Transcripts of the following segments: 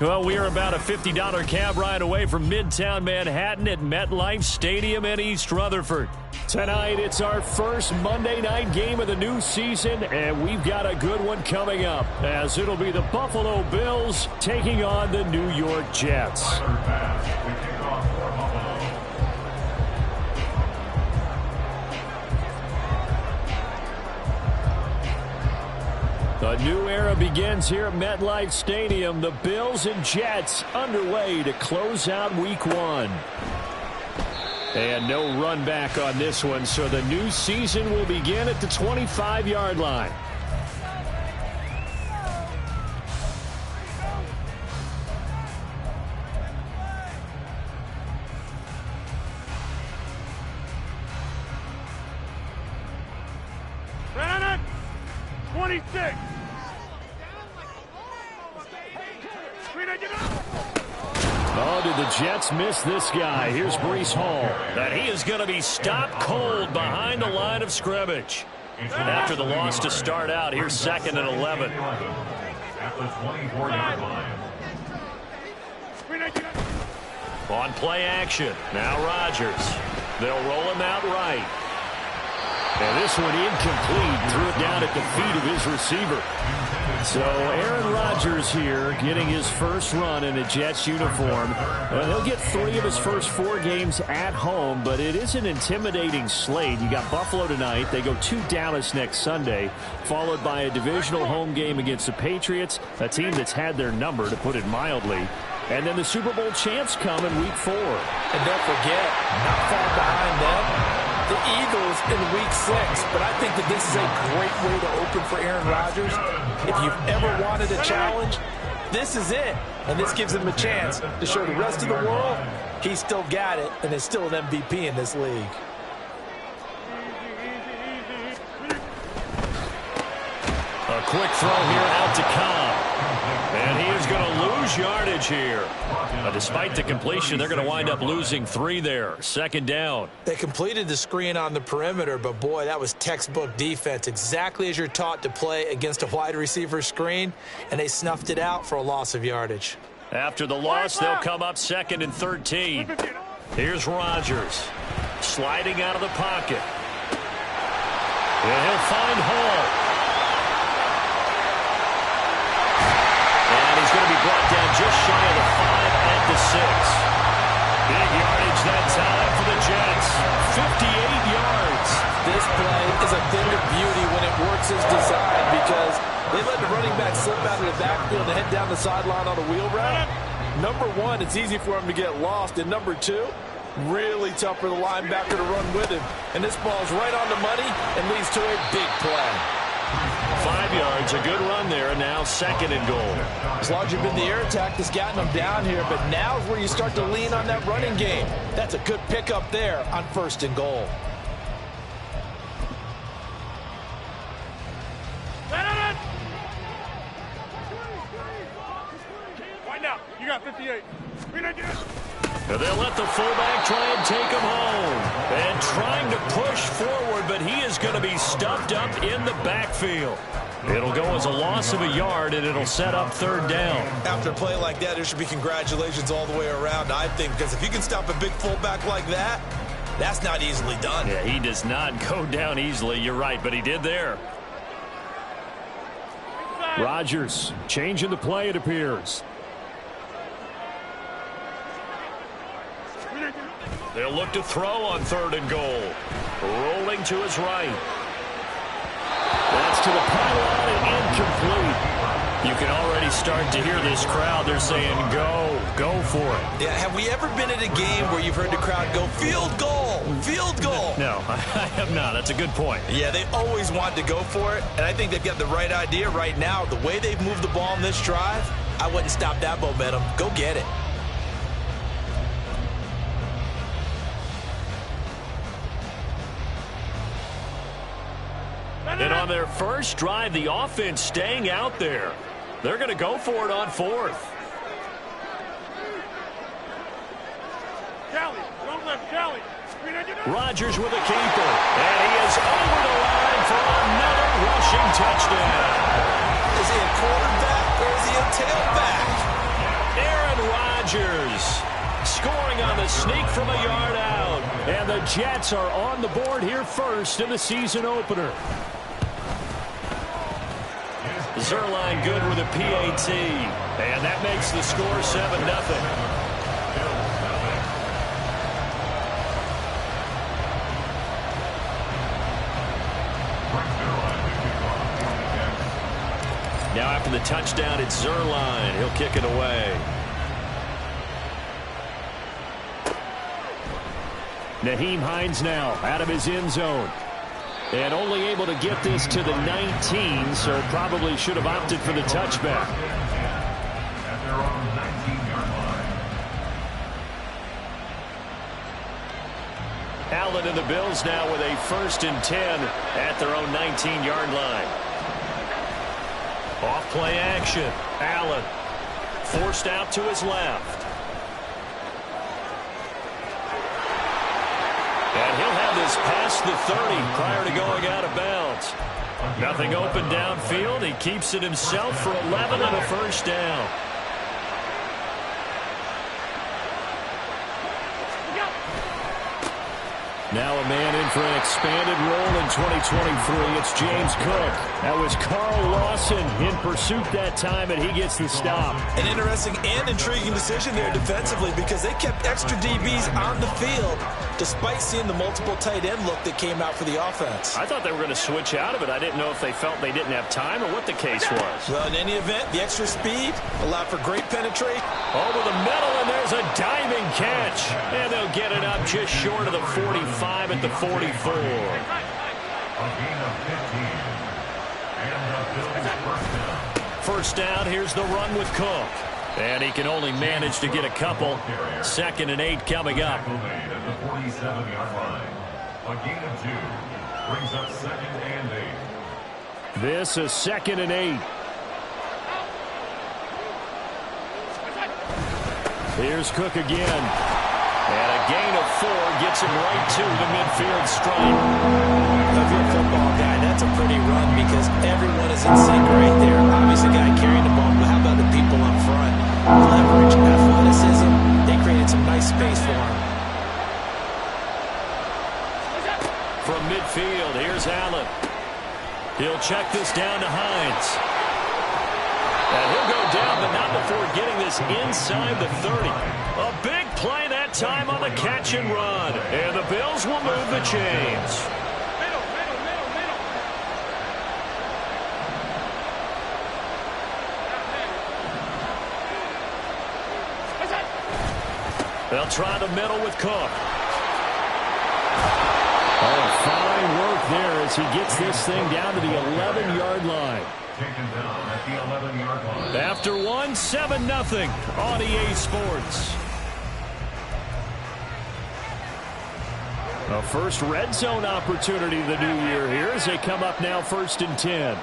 Well, we are about a $50 cab ride away from Midtown Manhattan at MetLife Stadium in East Rutherford. Tonight, it's our first Monday night game of the new season, and we've got a good one coming up, as it'll be the Buffalo Bills taking on the New York Jets. A new era begins here at MetLife Stadium. The Bills and Jets underway to close out Week 1. And no run back on this one, so the new season will begin at the 25-yard line. Brandon, 26. Oh, did the Jets miss this guy? Here's Breece Hall. And he is going to be stopped cold behind the line of scrimmage. After the loss to start out, here's 2nd and 11. At the 24-yard line. On play action. Now Rodgers. They'll roll him out right. And this one incomplete. Threw it down at the feet of his receiver. So Aaron Rodgers here getting his first run in a Jets uniform. He'll get 3 of his first 4 games at home, but it is an intimidating slate. You got Buffalo tonight. They go to Dallas next Sunday, followed by a divisional home game against the Patriots, a team that's had their number, to put it mildly. And then the Super Bowl champs come in Week 4. And don't forget, not far behind them, the Eagles in Week 6. But I think that this is a great way to open for Aaron Rodgers. If you've ever wanted a challenge, this is it. And this gives him a chance to show the rest of the world he's still got it and is still an MVP in this league. A quick throw here out to Cobb. And he is going to lose yardage here. Despite the completion, they're going to wind up losing 3 there. 2nd down. They completed the screen on the perimeter, but boy, that was textbook defense. Exactly as you're taught to play against a wide receiver screen, and they snuffed it out for a loss of yardage. After the loss, they'll come up 2nd and 13. Here's Rodgers sliding out of the pocket. And he'll find Hall. He's going to be brought down just shy of the 5 at the 6. Big yardage that time for the Jets. 58 yards. This play is a thing of beauty when it works as designed, because they let the running back slip out of the backfield and head down the sideline on a wheel route. Number 1, it's easy for him to get lost. And number 2, really tough for the linebacker to run with him. And this ball's right on the money and leads to a big play. 5 yards, a good run there, and now 2nd and goal. As long as you've been the air attack that's gotten them down here, but now is where you start to lean on that running game. That's a good pickup there on 1st and goal. Wind out. You got 58. And they'll let the fullback try and take him home. And trying to push forward, but he is going to be stuffed up in the backfield. It'll go as a loss of a yard, and it'll set up 3rd down. After a play like that, there should be congratulations all the way around, I think, because if you can stop a big fullback like that, that's not easily done. Yeah, he does not go down easily. You're right, but he did there. Rodgers changing the play, it appears. They'll look to throw on 3rd and goal. Rolling to his right. That's to the pylon and incomplete. You can already start to hear this crowd. They're saying, go for it. Yeah, have we ever been at a game where you've heard the crowd go, field goal, field goal? No, I have not. That's a good point. Yeah, they always want to go for it, and I think they've got the right idea right now. The way they've moved the ball in this drive, I wouldn't stop that momentum. Go get it. And on their first drive, the offense staying out there. They're going to go for it on 4th. Rodgers with a keeper. And he is over the line for another rushing touchdown. Is he a quarterback or is he a tailback? Aaron Rodgers scoring on the sneak from a yard out. And the Jets are on the board here first in the season opener. Zerline good with a PAT. And that makes the score 7-0. Now after the touchdown, it's Zerline. He'll kick it away. Nyheim Hines now out of his end zone. And only able to get this to the 19, so probably should have opted for the touchback. At their own 19-yard line. Allen and the Bills now with a 1st and 10 at their own 19-yard line. Off play action. Allen forced out to his left. And he'll have this past the 30 prior to going out of bounds. Nothing open downfield. He keeps it himself for 11 and a 1st down. Now a man in for an expanded role in 2023. It's James Cook. That was Carl Lawson in pursuit that time, and he gets the stop. An interesting and intriguing decision there defensively because they kept extra DBs on the field despite seeing the multiple tight end look that came out for the offense. I thought they were going to switch out of it. I didn't know if they felt they didn't have time or what the case was. Well, in any event, the extra speed allowed for great penetration. Over the middle, and there's a diving catch. And they'll get it up just short of the 45 at the 44. A gain of 15. And the Bills first down. 1st down, here's the run with Cook. And he can only manage to get a couple. 2nd and 8 coming up. At the 47-yard line. A gain of 2. Brings up 2nd and 8. This is 2nd and 8. Here's Cook again. And a gain of 4 gets him right to the midfield stripe. If you're a football guy, that's a pretty run because everyone is in sync right there. Obviously, the guy carrying the ball, but how about the people up front? Leverage, athleticism, they created some nice space for him. From midfield, here's Allen. He'll check this down to Hines. And he'll go down, but not before getting this inside the 30. A big play that time on the catch and run. And the Bills will move the chains. They'll try the middle with Cook. Oh, fine work there as he gets this thing down to the 11-yard line. Taken down at the 11-yard line. After 1, 7-0 on EA Sports. A first red zone opportunity the new year here as they come up now 1st and 10.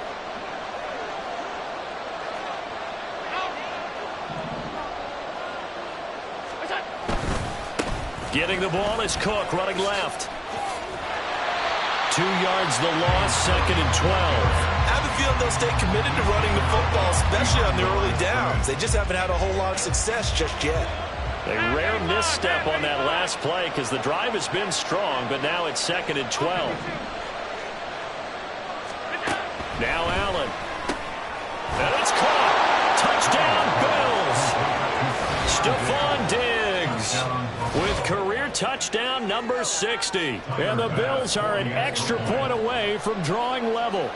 Getting the ball is Cook running left. 2 yards the loss, 2nd and 12. I have a feeling they'll stay committed to running the football, especially on the early downs. They just haven't had a whole lot of success just yet. A rare misstep on that last play because the drive has been strong, but now it's 2nd and 12. Now Allen. And it's caught. Touchdown, Bills. Stephon Diggs with career touchdown number 60. And the Bills are an extra point away from drawing level.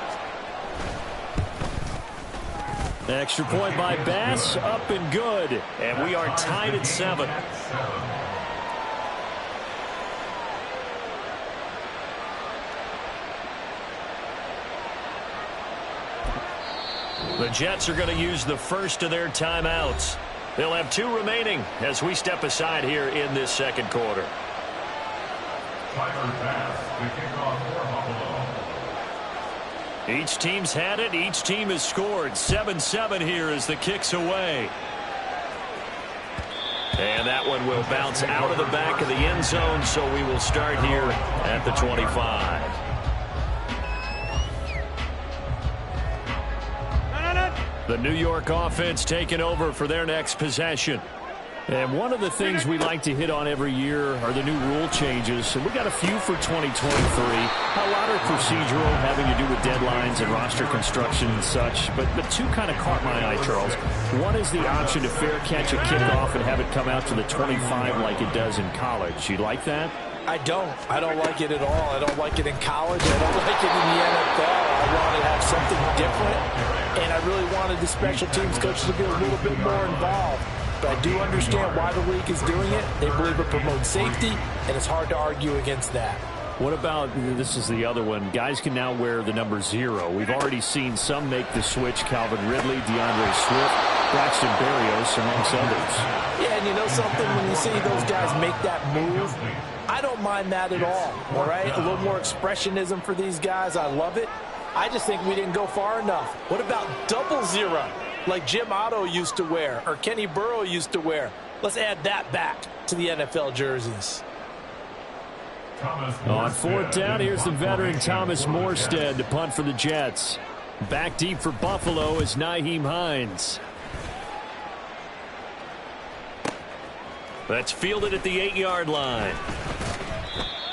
Extra point by Bass, up and good. And we are tied at 7. The Jets are going to use the first of their timeouts. They'll have 2 remaining as we step aside here in this 2nd quarter. Tyler Bass, the kickoff for Buffalo. Each team's had it. Each team has scored. 7-7 here as the kick's away. And that one will bounce out of the back of the end zone, so we will start here at the 25. The New York offense taking over for their next possession. And one of the things we like to hit on every year are the new rule changes. And we got a few for 2023. A lot are procedural, having to do with deadlines and roster construction and such. But two kind of caught my eye, Charles. One is the option to fair catch a kickoff and have it come out to the 25 like it does in college. You like that? I don't like it at all. I don't like it in college. I don't like it in the NFL. I want to have something different. And I really wanted the special teams coaches to be a little bit more involved. But I do understand why the league is doing it. They believe it promotes safety, and it's hard to argue against that. What about, this is the other one, guys can now wear the number 0. We've already seen some make the switch, Calvin Ridley, DeAndre Swift, Braxton Berrios, amongst others. Yeah, and you know something, when you see those guys make that move, I don't mind that at all right? A little more expressionism for these guys. I love it. I just think we didn't go far enough. What about 00? Like Jim Otto used to wear or Kenny Burrow used to wear. Let's add that back to the NFL jerseys. On 4th down, here's the veteran Thomas Morstead to punt for the Jets. Back deep for Buffalo is Nyheim Hines. That's fielded at the 8-yard line.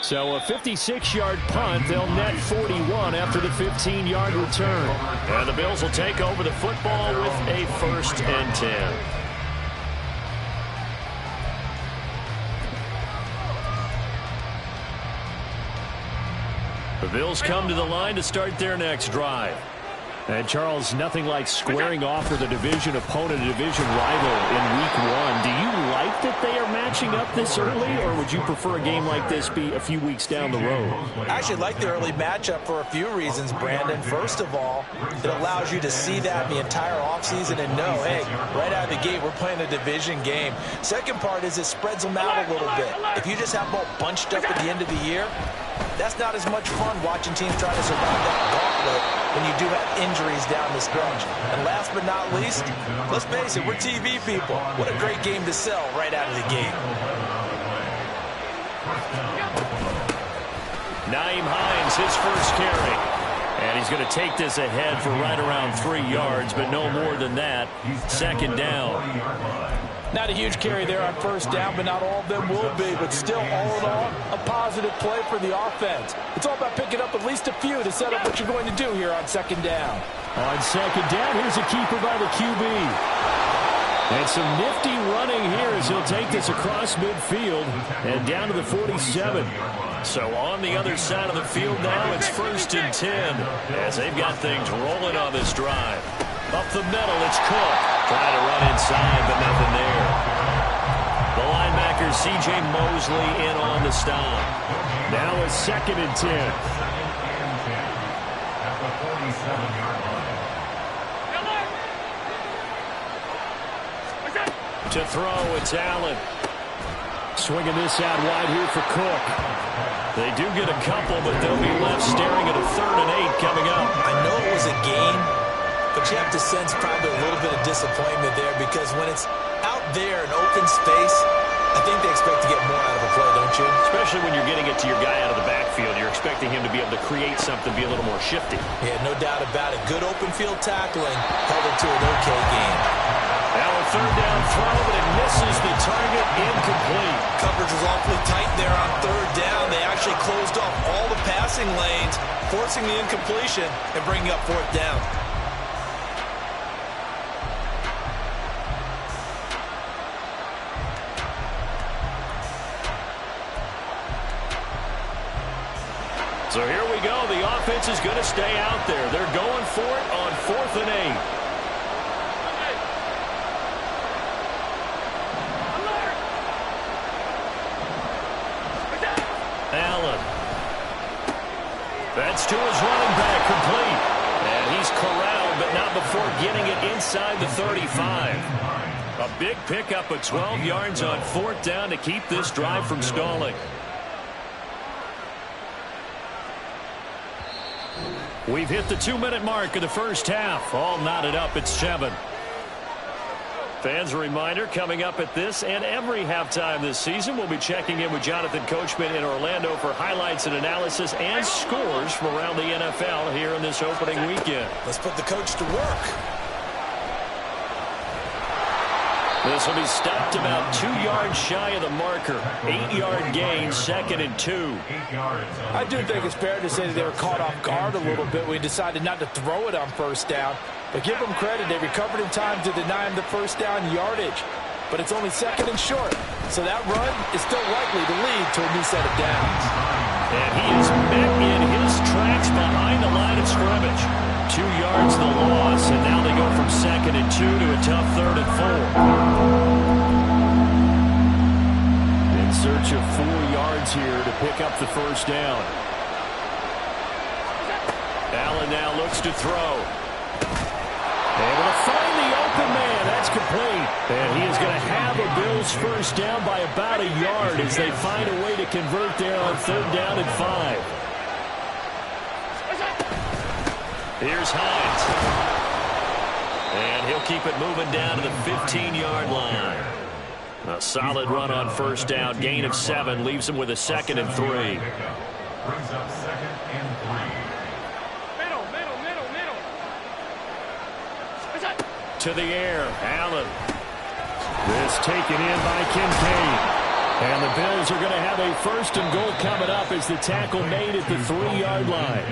So a 56-yard punt. They'll net 41 after the 15-yard return. And the Bills will take over the football with a 1st and 10. The Bills come to the line to start their next drive. And, Charles, nothing like squaring off with a division opponent, a division rival in Week 1. Do you like that they are matching up this early, or would you prefer a game like this be a few weeks down the road? I actually like the early matchup for a few reasons, Brandon. First of all, it allows you to see that the entire offseason and know, hey, right out of the gate, we're playing a division game. Second part is it spreads them out a little bit. If you just have them all bunched up at the end of the year, that's not as much fun watching teams try to survive that gauntlet when you do have injuries down the stretch. And last but not least, let's face it, we're TV people. What a great game to sell right out of the gate. Nyheim Hines, his first carry. And he's going to take this ahead for right around 3 yards, but no more than that. 2nd down. Not a huge carry there on 1st down, but not all of them will be. But still, all in all, a positive play for the offense. It's all about picking up at least a few to set up what you're going to do here on 2nd down. On 2nd down, here's a keeper by the QB. And some nifty running here as he'll take this across midfield and down to the 47. So on the other side of the field now, it's 1st and 10 as they've got things rolling on this drive. Up the middle, it's Cook. Trying to run inside, but nothing there. The linebacker, C.J. Mosley, in on the stop. Now it's 2nd and 10. At the 47-yard line. To throw, it's Allen. Swinging this out wide here for Cook. They do get a couple, but they'll be left staring at a 3rd and 8 coming up. I know it was a gain, but you have to sense probably a little bit of disappointment there because when it's out there in open space, I think they expect to get more out of a play, don't you? Especially when you're getting it to your guy out of the backfield. You're expecting him to be able to create something, be a little more shifty. Yeah, no doubt about it. Good open field tackling held it to an okay game. Now a 3rd down throw, but it misses the target, incomplete. Coverage was awfully tight there on 3rd down. They actually closed off all the passing lanes, forcing the incompletion and bringing up 4th down. So here we go. The offense is going to stay out there. They're going for it on 4th and 8. Allen. That's to his running back, complete. And he's corralled, but not before getting it inside the 35. A big pickup of 12 yards on 4th down to keep this drive from stalling. We've hit the 2-minute mark of the first half. All knotted up at 7. Fans, a reminder, coming up at this and every halftime this season, we'll be checking in with Jonathan Coachman in Orlando for highlights and analysis and scores from around the NFL here in this opening weekend. Let's put the coach to work. This will be stopped about 2 yards shy of the marker. 8-yard gain, 2nd and 2. I do think it's fair to say that they were caught off guard a little bit. We decided not to throw it on first down. But give them credit. They recovered in time to deny him the first down yardage. But it's only 2nd and short. So that run is still likely to lead to a new set of downs. And he is met in his tracks behind the line of scrimmage. 2 yards the loss, and now they go from 2nd and 2 to a tough 3rd and 4. In search of 4 yards here to pick up the first down. Allen now looks to throw. Able to find the open man. That's complete. And he is going to have a Bills first down by about a yard as they find a way to convert there on 3rd down and 5. Here's Hines. And he'll keep it moving down to the 15-yard line. A solid run on first down. Gain of 7 leaves him with a 2nd and 3. Brings up 2nd and 3. To the air, Allen. This taken in by Kincaid. And the Bills are going to have a 1st and goal coming up as the tackle made at the 3-yard line.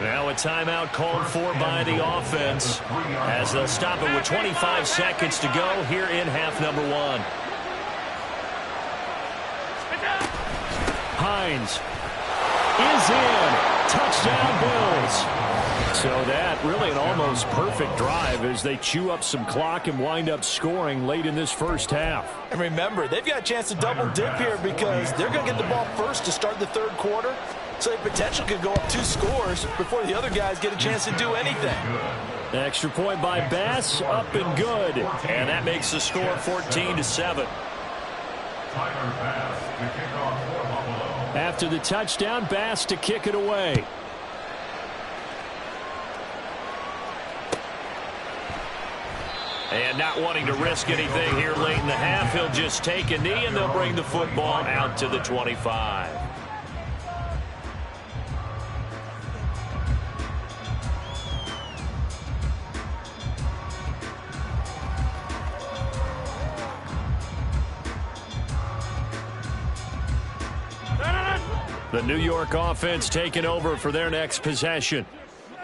Now a timeout called for by the offense as they'll stop it with 25 seconds to go here in half number 1. Hines is in. Touchdown Bills. So that really an almost perfect drive as they chew up some clock and wind up scoring late in this first half. And remember, they've got a chance to double dip here because they're going to get the ball first to start the 3rd quarter. So they potentially could go up 2 scores before the other guys get a chance to do anything. Extra point by Bass, up and good. And that makes the score 14-7. After the touchdown, Bass to kick it away. And not wanting to risk anything here late in the half, he'll just take a knee and they'll bring the football out to the 25. The New York offense taking over for their next possession.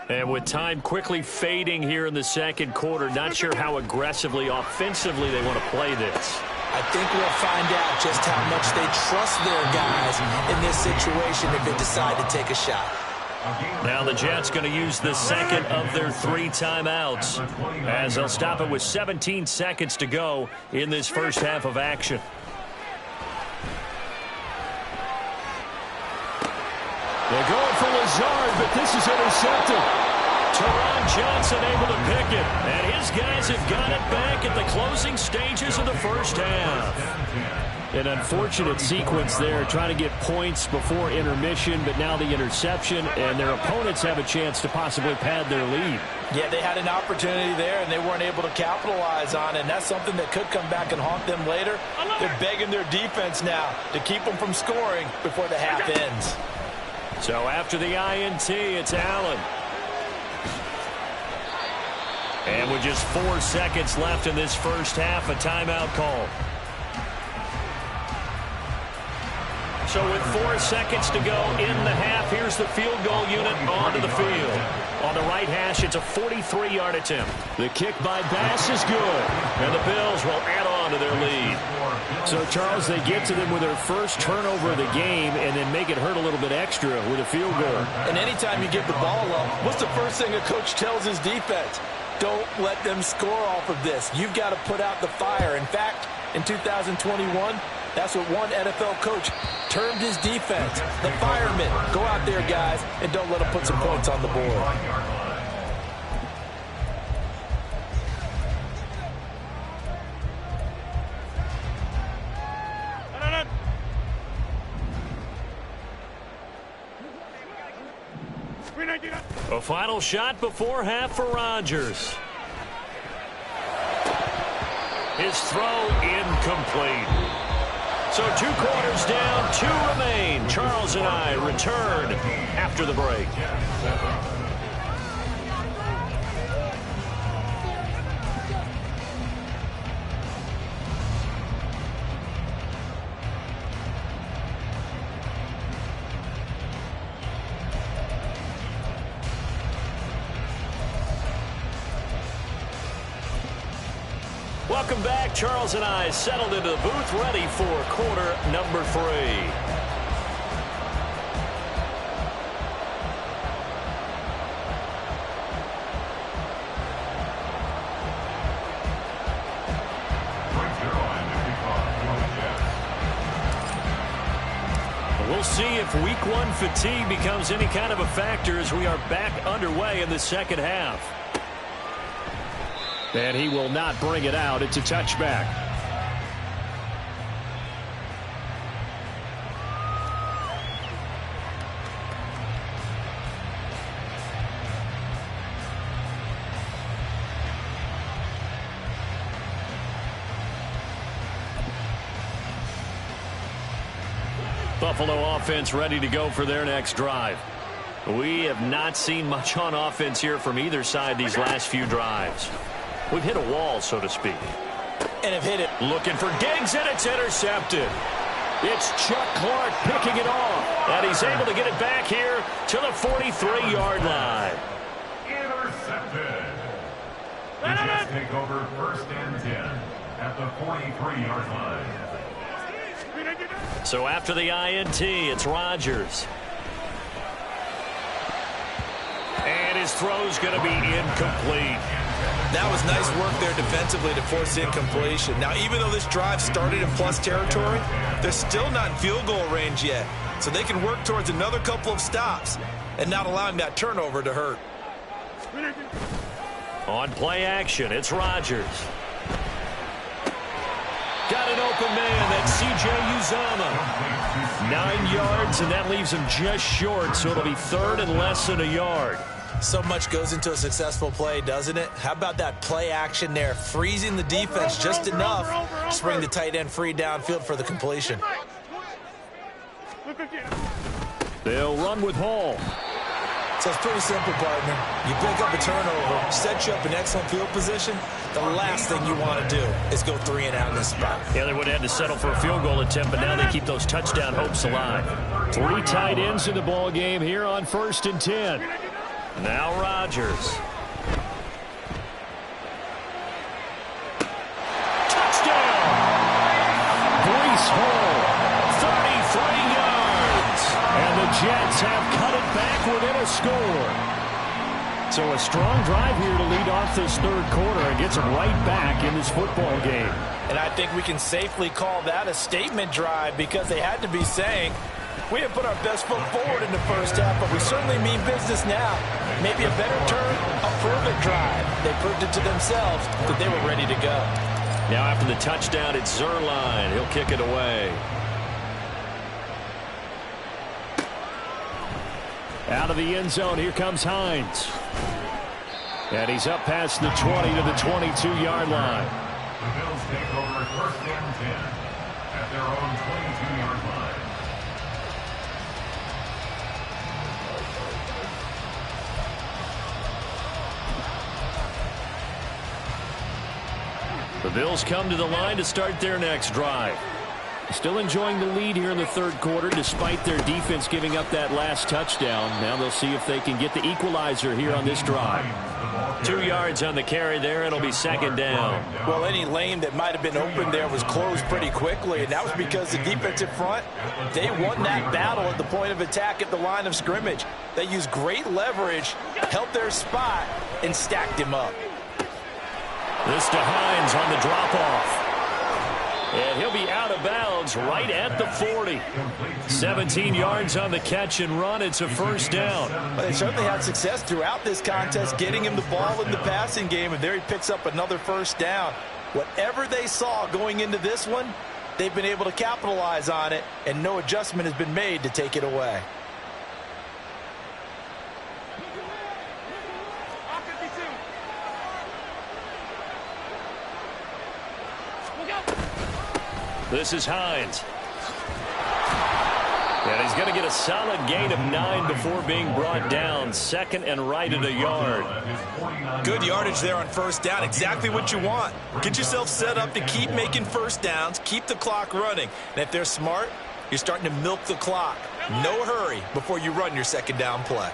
And with time quickly fading here in the 2nd quarter, not sure how aggressively, offensively they want to play this. I think we'll find out just how much they trust their guys in this situation if they decide to take a shot. Now the Jets going to use the 2nd of their 3 timeouts as they'll stop it with 17 seconds to go in this first half of action. They're going for Lazard, but this is intercepted. Teron Johnson able to pick it, and his guys have got it back at the closing stages of the first half. An unfortunate sequence there, trying to get points before intermission, but now the interception, and their opponents have a chance to possibly pad their lead. Yeah, they had an opportunity there, and they weren't able to capitalize on it, and that's something that could come back and haunt them later. They're begging their defense now to keep them from scoring before the half ends. So after the INT, it's Allen. And with just 4 seconds left in this first half, a timeout call. So with 4 seconds to go in the half, here's the field goal unit onto the field. On the right hash, it's a 43-yard attempt. The kick by Bass is good, and the Bills will add on to their lead. So, Charles, they get to them with their first turnover of the game and then make it hurt a little bit extra with a field goal. And anytime you give the ball up, what's the first thing a coach tells his defense? Don't let them score off of this. You've got to put out the fire. In fact, in 2021, that's what one NFL coach termed his defense. The firemen. Go out there, guys, and don't let them put some points on the board. A final shot before half for Rodgers. His throw incomplete. So 2 quarters down, 2 remain. Charles and I return after the break. Welcome back. Charles and I settled into the booth, ready for quarter number 3. We'll see if week 1 fatigue becomes any kind of a factor as we are back underway in the second half. And he will not bring it out. It's a touchback. Buffalo offense ready to go for their next drive. We have not seen much on offense here from either side these last few drives. We've hit a wall, so to speak. And have hit it. Looking for Diggs, and it's intercepted. It's Chuck Clark picking it off. And he's able to get it back here to the 43-yard line. Intercepted. The Jets take over 1st and 10 at the 43-yard line. So after the INT, it's Rodgers. And his throw's going to be incomplete. That was nice work there defensively to force incompletion. Now, even though this drive started in plus territory, they're still not in field goal range yet. So they can work towards another couple of stops and not allowing that turnover to hurt. On play action, it's Rodgers. Got an open man, that's C.J. Uzomah. 9 yards, and that leaves him just short, so it'll be 3rd and less than a yard. So much goes into a successful play, doesn't it? How about that play action there, freezing the defense just enough to bring the tight end free downfield for the completion. They'll run with Hall. So it's pretty simple, partner. You pick up a turnover, set you up in excellent field position. The last thing you want to do is go 3 and out in this spot. Yeah, they would have had to settle for a field goal attempt, but now they keep those touchdown hopes alive. 3 tight ends in the ball game here on 1st and 10. Now Rodgers. Touchdown! Breece Hall, 33 yards. And the Jets have cut it back within a score. So a strong drive here to lead off this 3rd quarter and gets them right back in this football game. And I think we can safely call that a statement drive because they had to be saying, we have put our best foot forward in the first half, but we certainly mean business now. Maybe a better term, a prove-it drive. They proved it to themselves that they were ready to go. Now after the touchdown, it's Zerline. He'll kick it away. Out of the end zone, here comes Hines. And he's up past the 20 to the 22-yard line. The Bills take over 1st and 10 at their own 22-yard line. The Bills come to the line to start their next drive. Still enjoying the lead here in the 3rd quarter despite their defense giving up that last touchdown. Now they'll see if they can get the equalizer here on this drive. 2 yards on the carry there. It'll be 2nd down. Well, any lane that might have been open there was closed pretty quickly, and that was because the defensive front, they won that battle at the point of attack at the line of scrimmage. They used great leverage, held their spot, and stacked him up. This to Hines on the drop-off. And he'll be out of bounds right at the 40. 17 yards on the catch and run. It's a 1st down. Well, they certainly had success throughout this contest getting him the ball in the passing game, and there he picks up another 1st down. Whatever they saw going into this one, they've been able to capitalize on it, and no adjustment has been made to take it away. This is Hines. And he's going to get a solid gain of 9 before being brought down. 2nd and right at a yard. Good yardage there on 1st down. Exactly what you want. Get yourself set up to keep making 1st downs. Keep the clock running. And if they're smart, you're starting to milk the clock. No hurry before you run your 2nd down play.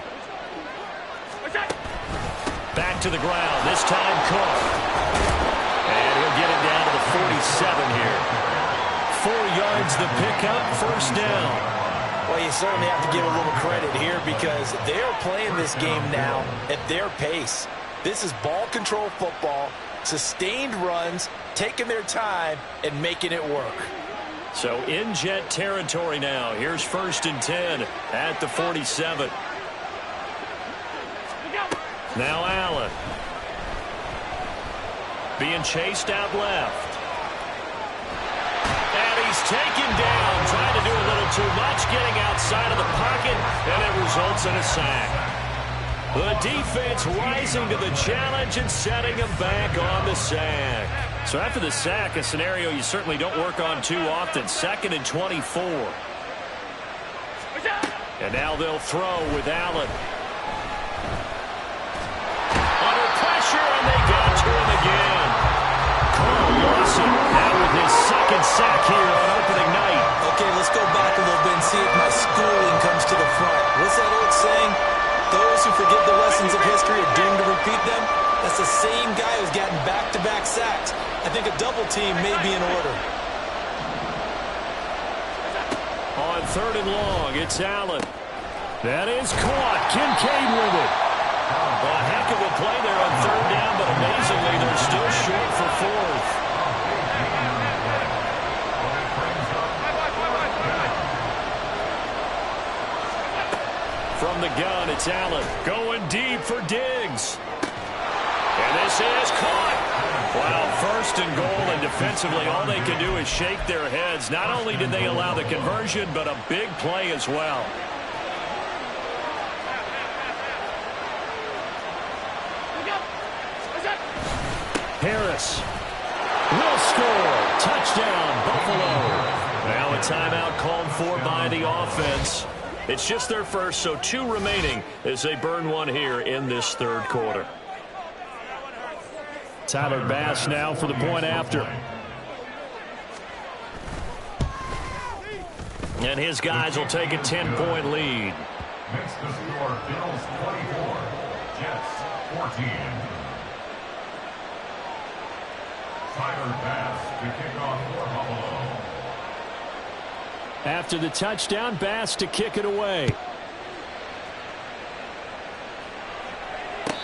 Back to the ground. This time Cook. And he'll get it down to the 47 here. 4 yards the pickup, first down. Well, you certainly have to give a little credit here because they're playing this game now at their pace. This is ball control football, sustained runs, taking their time, and making it work. So in jet territory now. Here's 1st and 10 at the 47. Now Allen. Being chased out left. And he's taken down, trying to do a little too much, getting outside of the pocket, and it results in a sack. The defense rising to the challenge and setting him back on the sack. So after the sack, a scenario you certainly don't work on too often. 2nd and 24. And now they'll throw with Allen. Under pressure, and they got to him again. Carl Lawson now with his 2nd sack here on opening night. Okay, let's go back a little bit and see if my schooling comes to the front. What's that old saying? Those who forget the lessons of history are doomed to repeat them. That's the same guy who's gotten back-to-back sacks. I think a double team may be in order. On 3rd and long, it's Allen. That is caught. Kincaid with it. A heck of a play there on 3rd down, but amazingly, they're still short for 4th. From the gun, it's Allen. Going deep for Diggs. And this is caught. Wow, 1st and goal, and defensively, all they can do is shake their heads. Not only did they allow the conversion, but a big play as well. Harris will score. Touchdown, Buffalo. Now a timeout called for by the offense. It's just their first, so 2 remaining as they burn one here in this 3rd quarter. Tyler Bass now for the point after. And his guys will take a 10-point lead. Makes the score Bills 24, Jets 14. Tyler Bass to kick off for Buffalo. After the touchdown, Bass to kick it away.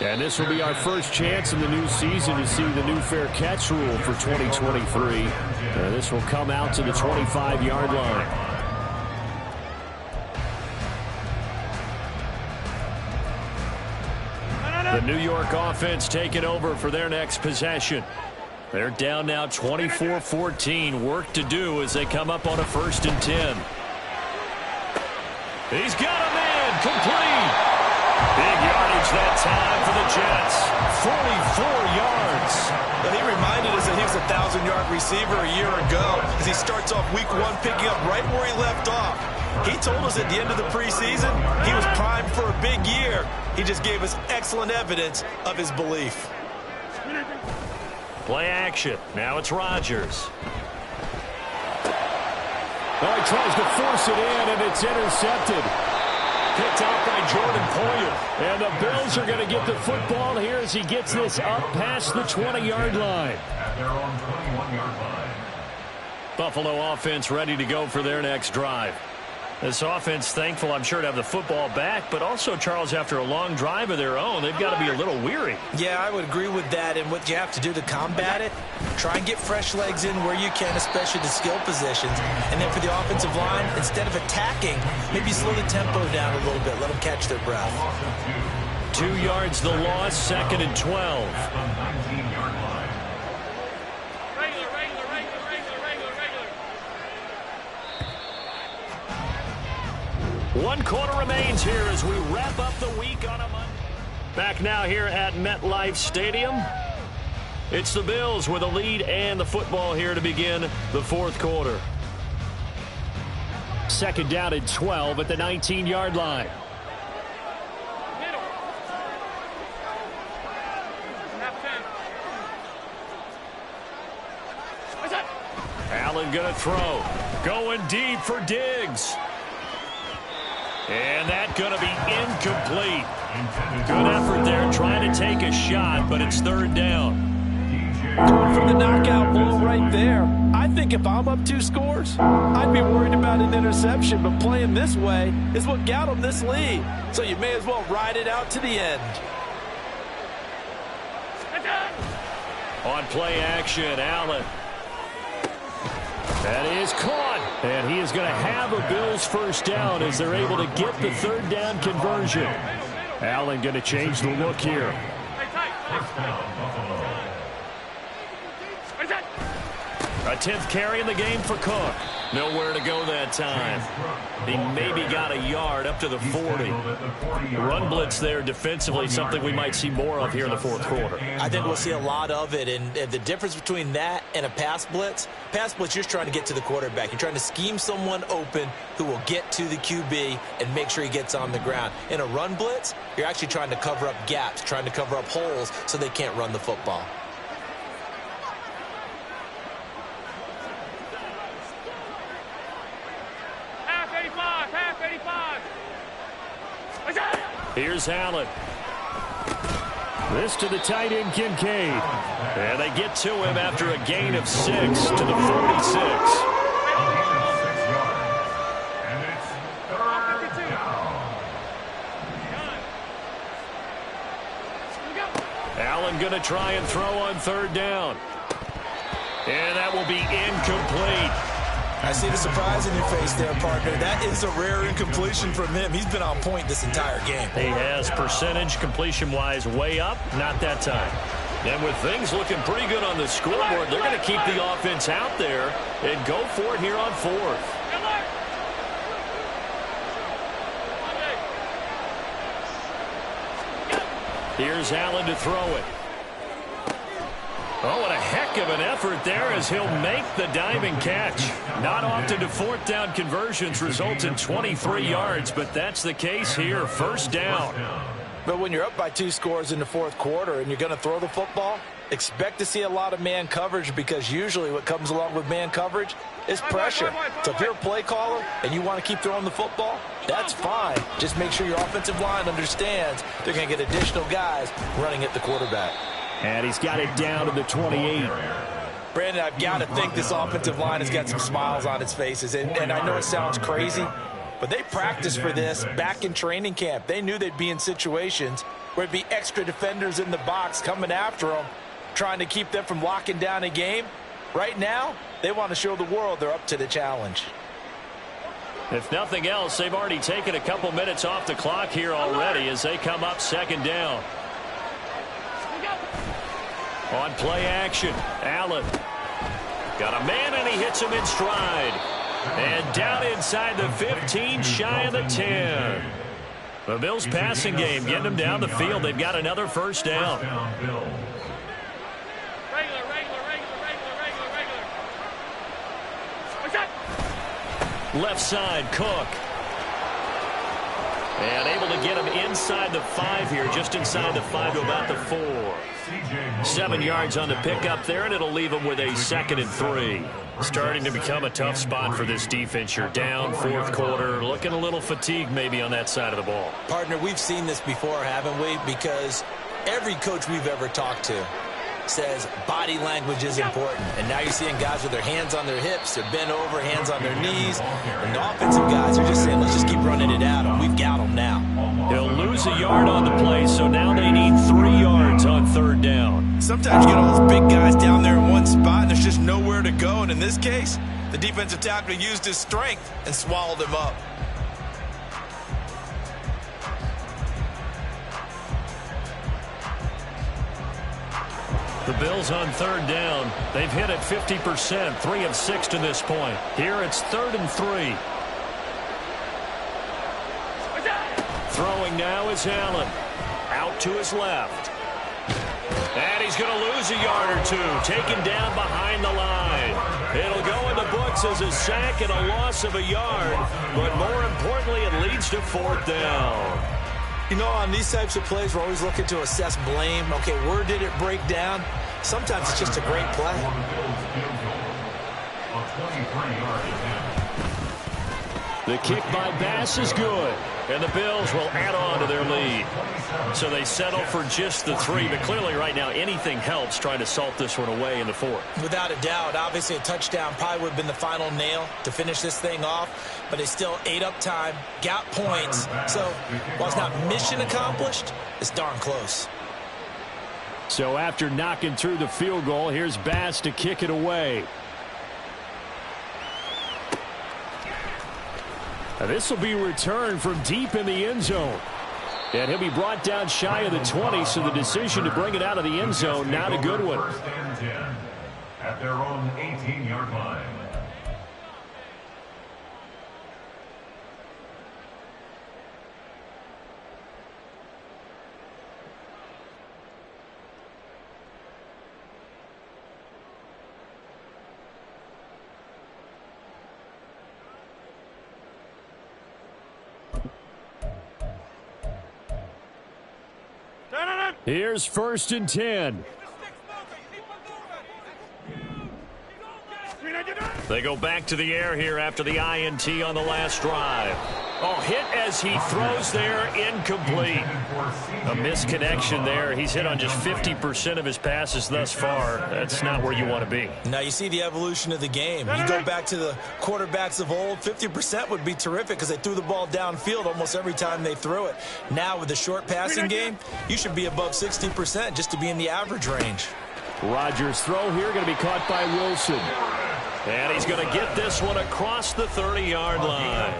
And this will be our first chance in the new season to see the new fair catch rule for 2023. And this will come out to the 25-yard line. The New York offense taking over for their next possession. They're down now 24-14. Work to do as they come up on a 1st and 10. He's got a man complete. Big yardage that time for the Jets. 44 yards. But he reminded us that he was a 1,000-yard receiver a year ago as he starts off week 1 picking up right where he left off. He told us at the end of the preseason he was primed for a big year. He just gave us excellent evidence of his belief. Play action. Now it's Rodgers. Oh, he tries to force it in, and it's intercepted. Picked out by Jordan Poyer. And the Bills are going to get the football here as he gets this up past the 20-yard line. At their own 21-yard line. Buffalo offense ready to go for their next drive. This offense thankful, I'm sure, to have the football back, but also, Charles, after a long drive of their own, they've got to be a little weary. Yeah, I would agree with that, and what you have to do to combat it, try and get fresh legs in where you can, especially the skill positions. And then for the offensive line, instead of attacking, maybe slow the tempo down a little bit, let them catch their breath. 2 yards the loss, 2nd and 12. At the 19-yard line. One quarter remains here as we wrap up the week on a Monday. Back now here at MetLife Stadium. It's the Bills with a lead and the football here to begin the 4th quarter. 2nd down and 12 at the 19-yard line. Allen going to throw. Going deep for Diggs. And that's going to be incomplete. Good effort there trying to take a shot, but it's 3rd down. Going for the knockout blow right there. I think if I'm up 2 scores, I'd be worried about an interception, but playing this way is what got him this lead. So you may as well ride it out to the end. On play action, Allen. That is caught. And he is going to have a Bills first down as they're able to get the 3rd down conversion. Allen going to change the look here. A 10th carry in the game for Cook. Nowhere to go that time. He maybe got a yard up to the 40. Run blitz there defensively, something we might see more of here in the 4th quarter. I think we'll see a lot of it, and the difference between that and a pass blitz, you're just trying to get to the quarterback. You're trying to scheme someone open who will get to the QB and make sure he gets on the ground. In a run blitz, you're actually trying to cover up gaps, trying to cover up holes so they can't run the football. Here's Allen. This to the tight end, Kincaid. And they get to him after a gain of 6 to the 46. Allen going to try and throw on 3rd down. And that will be incomplete. I see the surprise in your face there, partner. That is a rare incompletion from him. He's been on point this entire game. He has percentage completion-wise way up, not that time. And with things looking pretty good on the scoreboard, they're going to keep the offense out there and go for it here on 4th. Here's Allen to throw it. Oh, what a heck of an effort there as he'll make the diving catch. Not often do 4th down conversions result in 23 yards, but that's the case here. 1st down. But when you're up by 2 scores in the 4th quarter and you're going to throw the football, expect to see a lot of man coverage, because usually what comes along with man coverage is pressure. So if you're a play caller and you want to keep throwing the football, that's fine. Just make sure your offensive line understands they're going to get additional guys running at the quarterback. And he's got it down to the 28. Brandon, I've got to think this offensive line has got some smiles on its faces. And I know it sounds crazy, but they practiced for this back in training camp. They knew they'd be in situations where it'd be extra defenders in the box coming after them, trying to keep them from locking down a game. Right now, they want to show the world they're up to the challenge. If nothing else, they've already taken a couple minutes off the clock here already as they come up 2nd down. On play action, Allen. Got a man, and he hits him in stride. And down inside the 15, shy of the 10. The Bills passing game, getting them down the field. They've got another 1st down. Left side, Cook. And able to get him inside the 5 here, just inside the 5 to about the 4. 7 yards on the pickup there, and it'll leave him with a 2nd and 3. Starting to become a tough spot for this defense. You're down 4th quarter, looking a little fatigued maybe on that side of the ball. Partner, we've seen this before, haven't we? Because every coach we've ever talked to says body language is important. And now you're seeing guys with their hands on their hips, they're bent over, hands on their knees. And the offensive guys are just saying, let's just keep running it at them. We've got them now. He'll lose a yard on the play, so now they need 3 yards on 3rd down. Sometimes you get all those big guys down there in one spot, and there's just nowhere to go. And in this case, the defensive tackle used his strength and swallowed him up. The Bills on 3rd down. They've hit it 50%, 3 of 6 to this point. Here it's 3rd and 3. Throwing now is Allen. Out to his left. And he's going to lose a yard or 2. Taken down behind the line. It'll go in the books as a sack and a loss of a yard. But more importantly, it leads to 4th down. You know, on these types of plays, we're always looking to assess blame. Okay, where did it break down? Sometimes it's just a great play. The kick by Bass is good. And the Bills will add on to their lead. So they settle for just the 3. But clearly right now anything helps trying to salt this one away in the 4th. Without a doubt. Obviously a touchdown probably would have been the final nail to finish this thing off. But they still ate up time, got points. So while it's not mission accomplished, it's darn close. So after knocking through the field goal, here's Bass to kick it away. This will be returned from deep in the end zone. And he'll be brought down shy of the 20, so the decision to bring it out of the end zone, not a good one. First and 10 at their own 18-yard line. Here's 1st and 10. They go back to the air here after the INT on the last drive. Oh, hit as he throws there, incomplete. A misconnection there. He's hit on just 50% of his passes thus far. That's not where you want to be. Now you see the evolution of the game. You go back to the quarterbacks of old, 50% would be terrific because they threw the ball downfield almost every time they threw it. Now with the short passing game, you should be above 60% just to be in the average range. Rodgers' throw here going to be caught by Wilson. And he's going to get this one across the 30-yard line.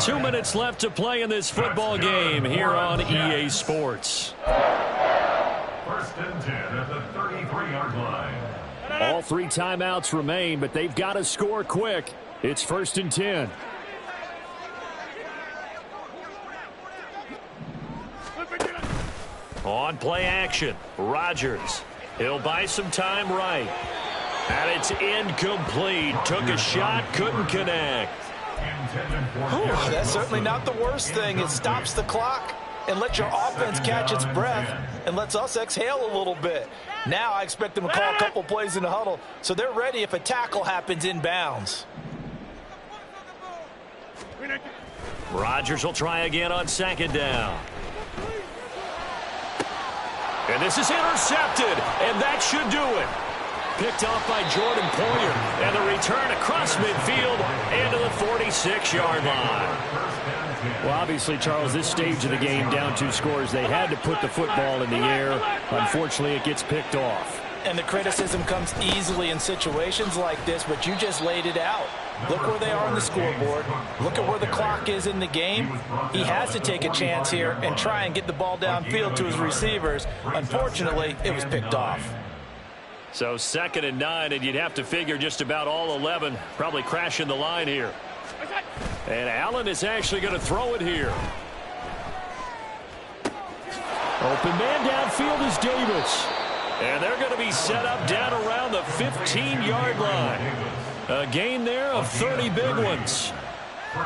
2 minutes left to play in this football game here on EA Sports. 1st and 10 at the 33-yard line. All 3 timeouts remain, but they've got to score quick. It's 1st and 10. On play action, Rodgers. He'll buy some time right. And it's incomplete. Took a shot, couldn't connect. That's certainly not the worst thing. It stops the clock and lets your offense catch its breath and lets us exhale a little bit. Now I expect them to call a couple plays in the huddle so they're ready if a tackle happens inbounds. Rodgers will try again on 2nd down. And this is intercepted, and that should do it. Picked off by Jordan Poyer, and the return across midfield into the 46-yard line. Well, obviously, Charles, this stage of the game, down 2 scores, they had to put the football in the air. Unfortunately, it gets picked off. And the criticism comes easily in situations like this, but you just laid it out. Look where they are on the scoreboard. Look at where the clock is in the game. He has to take a chance here and try and get the ball downfield to his receivers. Unfortunately, it was picked off. So 2nd and 9, and you'd have to figure just about all 11 probably crashing the line here. And Allen is actually going to throw it here. Open man downfield is Davis. And they're going to be set up down around the 15-yard line. A gain there of 30 big ones.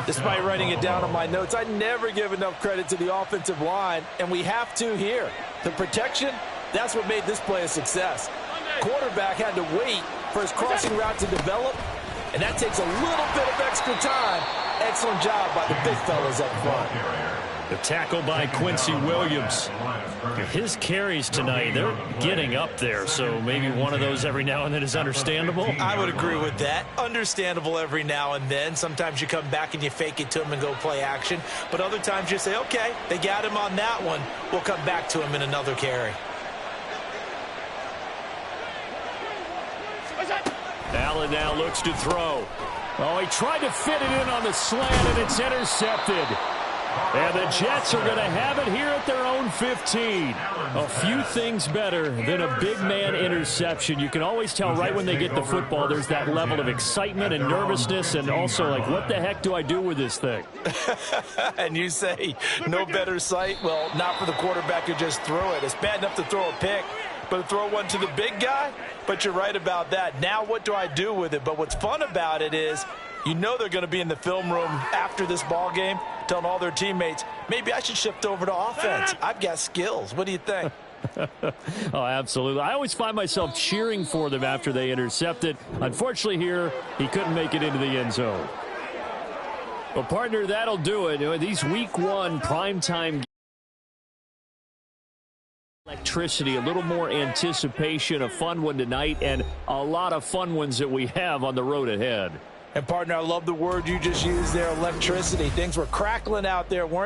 Despite writing it down on my notes, I never give enough credit to the offensive line, and we have to here. The protection, that's what made this play a success. Quarterback had to wait for his crossing route to develop, and that takes a little bit of extra time. Excellent job by the big fellas up front. The tackle by Quincy Williams. His carries tonight, they're getting up there, so maybe one of those every now and then is understandable. I would agree with that. Understandable every now and then. Sometimes you come back and you fake it to him and go play action, but other times you say, okay, they got him on that one. We'll come back to him in another carry. Allen now looks to throw. Oh, he tried to fit it in on the slant, and it's intercepted. And the Jets are going to have it here at their own 15. A few things better than a big man interception. You can always tell right when they get the football, there's that level of excitement and nervousness, and also like, what the heck do I do with this thing? And you say, no better sight? Well, not for the quarterback who just threw it. It's bad enough to throw a pick, but to throw one to the big guy? But you're right about that. Now what do I do with it? But what's fun about it is, you know they're going to be in the film room after this ball game telling all their teammates, maybe I should shift over to offense. I've got skills. What do you think? Oh, absolutely. I always find myself cheering for them after they intercept it. Unfortunately here, he couldn't make it into the end zone. Well, partner, that'll do it. These week one primetime electricity, a little more anticipation, a fun one tonight, and a lot of fun ones that we have on the road ahead. And, partner, I love the word you just used there, electricity. Things were crackling out there, weren't